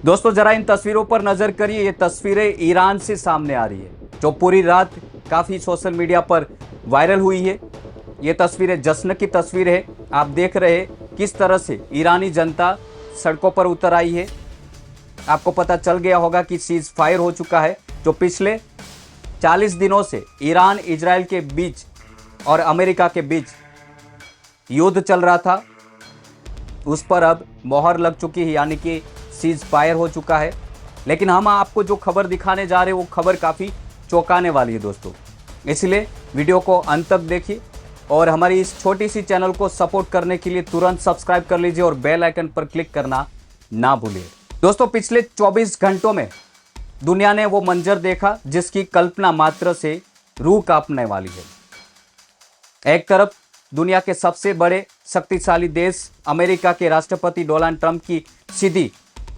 दोस्तों जरा इन तस्वीरों पर नजर करिए। ये तस्वीरें ईरान से सामने आ रही है जो पूरी रात काफी सोशल मीडिया पर वायरल हुई है। ये तस्वीरें जश्न की तस्वीर है। आप देख रहे हैं किस तरह से ईरानी जनता सड़कों पर उतर आई है। आपको पता चल गया होगा कि सीज फायर हो चुका है। जो पिछले 40 दिनों से ईरान इजराइल के बीच और अमेरिका के बीच युद्ध चल रहा था, उस पर अब मोहर लग चुकी है, यानी कि सीज फायर हो चुका है। लेकिन हम आपको जो खबर दिखाने जा रहे हैं वो खबर काफ़ी चौंकाने वाली है दोस्तों, इसलिए वीडियो को अंत तक देखिए और हमारी इस छोटी सी चैनल को सपोर्ट करने के लिए तुरंत सब्सक्राइब कर लीजिए और बेल आइकन पर क्लिक करना ना भूलिए। दोस्तों पिछले 24 घंटों में दुनिया ने वो मंजर देखा जिसकी कल्पना मात्र से रूह कांपने वाली है। एक तरफ दुनिया के सबसे बड़े शक्तिशाली देश अमेरिका के राष्ट्रपति डोनाल्ड ट्रंप की सीधी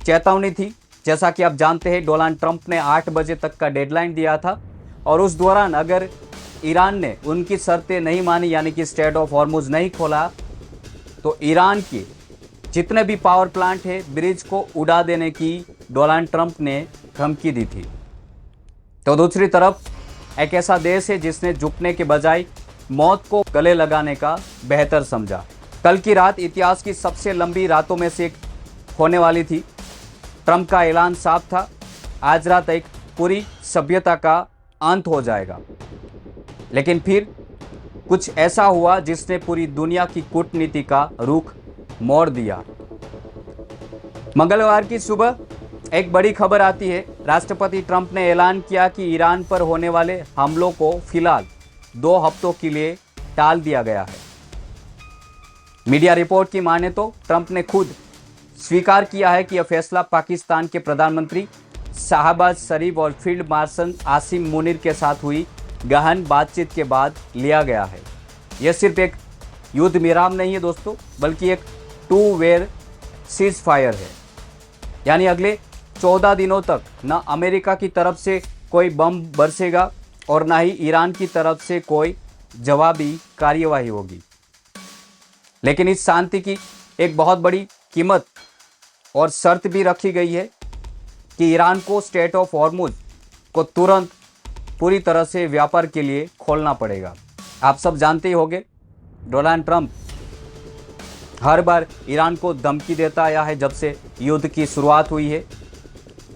चेतावनी थी। जैसा कि आप जानते हैं डोनाल्ड ट्रंप ने 8 बजे तक का डेडलाइन दिया था और उस दौरान अगर ईरान ने उनकी शर्तें नहीं मानी, यानी कि स्ट्रेट ऑफ हॉर्मुज नहीं खोला, तो ईरान के जितने भी पावर प्लांट है ब्रिज को उड़ा देने की डोनाल्ड ट्रंप ने धमकी दी थी। तो दूसरी तरफ एक ऐसा देश है जिसने झुकने के बजाय मौत को गले लगाने का बेहतर समझा। कल की रात इतिहास की सबसे लंबी रातों में से एक होने वाली थी। ट्रंप का ऐलान साफ था, आज रात एक पूरी सभ्यता का अंत हो जाएगा। लेकिन फिर कुछ ऐसा हुआ जिसने पूरी दुनिया की कूटनीति का रुख मोड़ दिया। मंगलवार की सुबह एक बड़ी खबर आती है। राष्ट्रपति ट्रंप ने ऐलान किया कि ईरान पर होने वाले हमलों को फिलहाल 2 हफ्तों के लिए टाल दिया गया है। मीडिया रिपोर्ट की माने तो ट्रंप ने खुद स्वीकार किया है कि यह फैसला पाकिस्तान के प्रधानमंत्री शाहबाज शरीफ और फील्ड मार्शल आसिम मुनीर के साथ हुई गहन बातचीत के बाद लिया गया है। यह सिर्फ एक युद्ध विराम नहीं है दोस्तों, बल्कि एक 2 वे सीज फायर है। यानी अगले 14 दिनों तक न अमेरिका की तरफ से कोई बम बरसेगा और न ही ईरान की तरफ से कोई जवाबी कार्यवाही होगी। लेकिन इस शांति की एक बहुत बड़ी कीमत और शर्त भी रखी गई है कि ईरान को स्ट्रेट ऑफ हॉर्मुज को तुरंत पूरी तरह से व्यापार के लिए खोलना पड़ेगा। आप सब जानते ही होंगे डोनाल्ड ट्रंप हर बार ईरान को धमकी देता आया है जब से युद्ध की शुरुआत हुई है।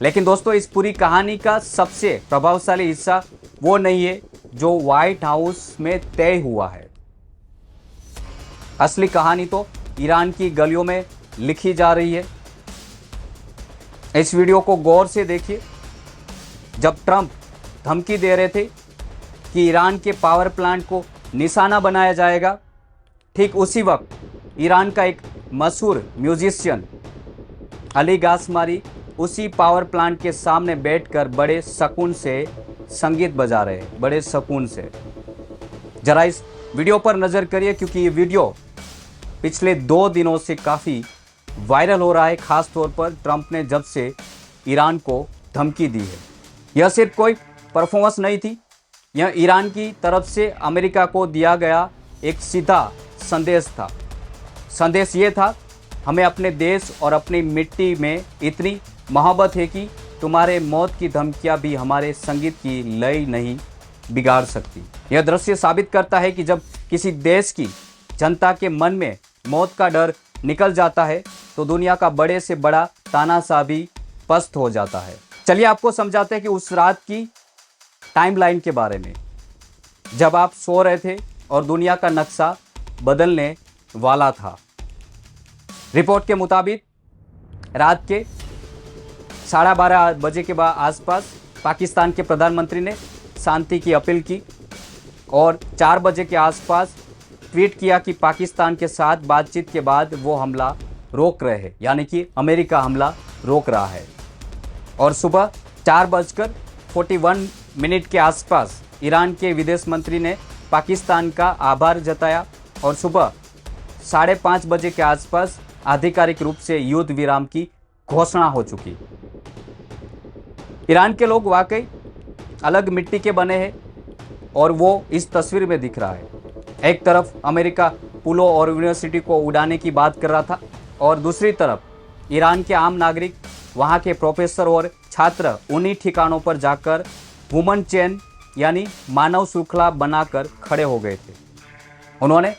लेकिन दोस्तों इस पूरी कहानी का सबसे प्रभावशाली हिस्सा वो नहीं है जो व्हाइट हाउस में तय हुआ है। असली कहानी तो ईरान की गलियों में लिखी जा रही है। इस वीडियो को गौर से देखिए। जब ट्रंप धमकी दे रहे थे कि ईरान के पावर प्लांट को निशाना बनाया जाएगा, ठीक उसी वक्त ईरान का एक मशहूर म्यूजिशियन अली गासमारी उसी पावर प्लांट के सामने बैठकर बड़े सुकून से संगीत बजा रहे हैं, बड़े सुकून से। जरा इस वीडियो पर नज़र करिए क्योंकि ये वीडियो पिछले 2 दिनों से काफ़ी वायरल हो रहा है, ख़ास तौर पर ट्रंप ने जब से ईरान को धमकी दी है। यह सिर्फ कोई परफॉर्मेंस नहीं थी, यह ईरान की तरफ से अमेरिका को दिया गया एक सीधा संदेश था। संदेश ये था, हमें अपने देश और अपनी मिट्टी में इतनी मोहब्बत है कि तुम्हारे मौत की धमकियां भी हमारे संगीत की लय नहीं बिगाड़ सकती। यह दृश्य साबित करता है कि जब किसी देश की जनता के मन में मौत का डर निकल जाता है तो दुनिया का बड़े से बड़ा तानाशाह भी पस्त हो जाता है। चलिए आपको समझाते हैं कि उस रात की टाइमलाइन के बारे में, जब आप सो रहे थे और दुनिया का नक्शा बदलने वाला था। रिपोर्ट के मुताबिक रात के 12:30 बजे के बाद आसपास पाकिस्तान के प्रधानमंत्री ने शांति की अपील की और 4 बजे के आसपास ट्वीट किया कि पाकिस्तान के साथ बातचीत के बाद वो हमला रोक रहे हैं, यानी कि अमेरिका हमला रोक रहा है। और सुबह 4:41 के आसपास ईरान के विदेश मंत्री ने पाकिस्तान का आभार जताया और सुबह 5:30 बजे के आसपास आधिकारिक रूप से युद्ध विराम की घोषणा हो चुकी। ईरान के लोग वाकई अलग मिट्टी के बने हैं और वो इस तस्वीर में दिख रहा है। एक तरफ अमेरिका पुलों और यूनिवर्सिटी को उड़ाने की बात कर रहा था और दूसरी तरफ ईरान के आम नागरिक वहाँ के प्रोफेसर और छात्र उन्हीं ठिकानों पर जाकर वुमन चेन यानी मानव श्रृंखला बनाकर खड़े हो गए थे। उन्होंने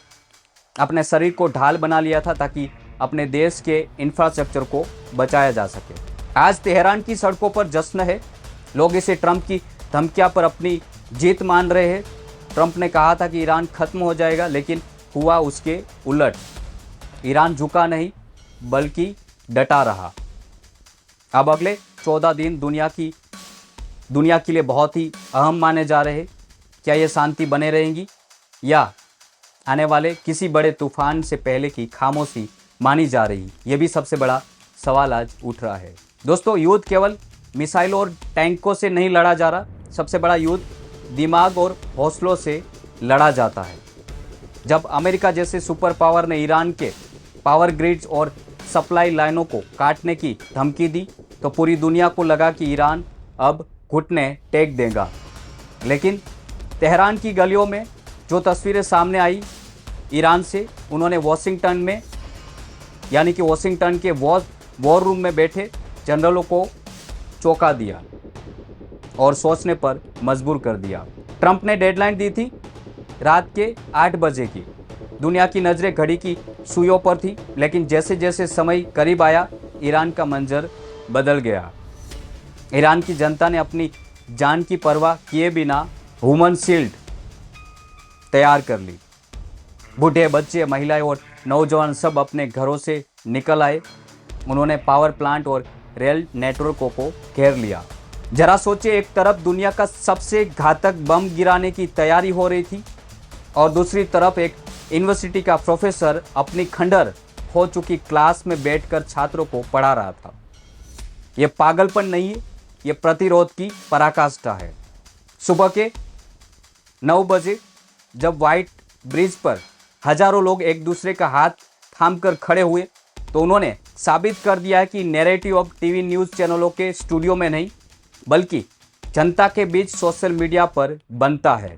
अपने शरीर को ढाल बना लिया था ताकि अपने देश के इंफ्रास्ट्रक्चर को बचाया जा सके। आज तेहरान की सड़कों पर जश्न है। लोग इसे ट्रंप की धमकियां पर अपनी जीत मान रहे हैं। ट्रंप ने कहा था कि ईरान खत्म हो जाएगा, लेकिन हुआ उसके उलट। ईरान झुका नहीं बल्कि डटा रहा। अब अगले 14 दिन दुनिया के लिए बहुत ही अहम माने जा रहे हैं। क्या ये शांति बने रहेंगी या आने वाले किसी बड़े तूफान से पहले की खामोशी मानी जा रही? ये भी सबसे बड़ा सवाल आज उठ रहा है। दोस्तों, युद्ध केवल मिसाइल और टैंकों से नहीं लड़ा जा रहा। सबसे बड़ा युद्ध दिमाग और हौसलों से लड़ा जाता है। जब अमेरिका जैसे सुपर पावर ने ईरान के पावर ग्रिड्स और सप्लाई लाइनों को काटने की धमकी दी तो पूरी दुनिया को लगा कि ईरान अब घुटने टेक देगा। लेकिन तेहरान की गलियों में जो तस्वीरें सामने आई ईरान से, उन्होंने वाशिंगटन के वॉर रूम में बैठे जनरलों को चौंका दिया और सोचने पर मजबूर कर दिया। ट्रंप ने डेडलाइन दी थी रात के 8 बजे की। दुनिया की नज़रें घड़ी की सुइयों पर थी, लेकिन जैसे जैसे समय करीब आया ईरान का मंजर बदल गया। ईरान की जनता ने अपनी जान की परवाह किए बिना ह्यूमन शील्ड तैयार कर ली। बूढ़े, बच्चे, महिलाएं और नौजवान सब अपने घरों से निकल आए। उन्होंने पावर प्लांट और रेल नेटवर्कों को घेर लिया। जरा सोचिए, एक तरफ दुनिया का सबसे घातक बम गिराने की तैयारी हो रही थी और दूसरी तरफ एक यूनिवर्सिटी का प्रोफेसर अपनी खंडर हो चुकी क्लास में बैठकर छात्रों को पढ़ा रहा था। ये पागलपन नहीं है, ये प्रतिरोध की पराकाष्ठा है। सुबह के 9 बजे जब व्हाइट ब्रिज पर हजारों लोग एक दूसरे का हाथ थामकर खड़े हुए तो उन्होंने साबित कर दिया है कि नैरेटिव अब टीवी न्यूज़ चैनलों के स्टूडियो में नहीं बल्कि जनता के बीच सोशल मीडिया पर बनता है।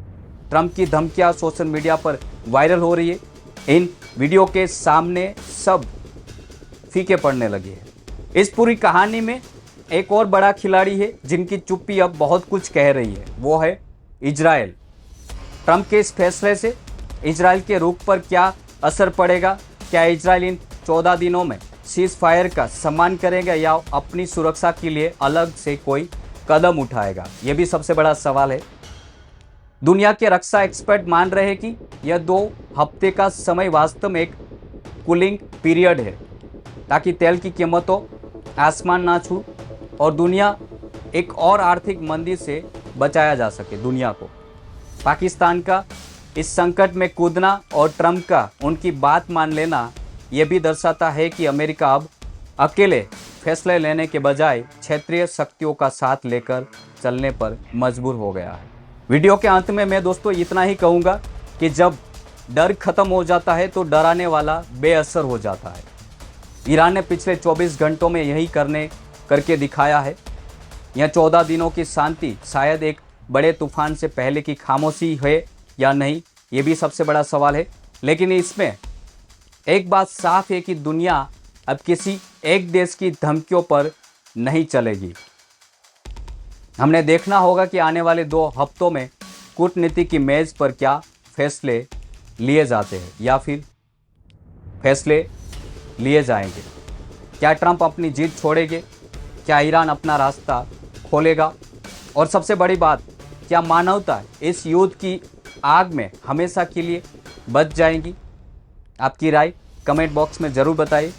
ट्रंप की धमकियां सोशल मीडिया पर वायरल हो रही है। इन वीडियो के सामने सब फीके पड़ने लगे हैं। इस पूरी कहानी में एक और बड़ा खिलाड़ी है जिनकी चुप्पी अब बहुत कुछ कह रही है, वो है इजराइल। ट्रंप के इस फैसले से इजराइल के रुख पर क्या असर पड़ेगा? क्या इजराइल इन 14 दिनों में सीज फायर का सम्मान करेगा या अपनी सुरक्षा के लिए अलग से कोई कदम उठाएगा? यह भी सबसे बड़ा सवाल है। दुनिया के रक्षा एक्सपर्ट मान रहे हैं कि यह 2 हफ्ते का समय वास्तव में एक कूलिंग पीरियड है ताकि तेल की कीमतों आसमान ना छू और दुनिया एक और आर्थिक मंदी से बचाया जा सके। दुनिया को पाकिस्तान का इस संकट में कूदना और ट्रंप का उनकी बात मान लेना यह भी दर्शाता है कि अमेरिका अब अकेले फैसले लेने के बजाय क्षेत्रीय शक्तियों का साथ लेकर चलने पर मजबूर हो गया है। वीडियो के अंत में मैं दोस्तों इतना ही कहूँगा कि जब डर खत्म हो जाता है तो डराने वाला बेअसर हो जाता है। ईरान ने पिछले 24 घंटों में यही करके दिखाया है। यह 14 दिनों की शांति शायद एक बड़े तूफान से पहले की खामोशी है या नहीं, ये भी सबसे बड़ा सवाल है। लेकिन इसमें एक बात साफ है कि दुनिया अब किसी एक देश की धमकियों पर नहीं चलेगी। हमने देखना होगा कि आने वाले 2 हफ्तों में कूटनीति की मेज पर क्या फैसले लिए जाते हैं या फिर फैसले लिए जाएंगे। क्या ट्रंप अपनी जीत छोड़ेंगे? क्या ईरान अपना रास्ता खोलेगा? और सबसे बड़ी बात, क्या मानवता इस युद्ध की आग में हमेशा के लिए बच जाएंगी? आपकी राय कमेंट बॉक्स में ज़रूर बताइए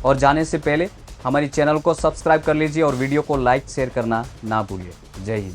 और जाने से पहले हमारी चैनल को सब्सक्राइब कर लीजिए और वीडियो को लाइक शेयर करना ना भूलिए। जय हिंद।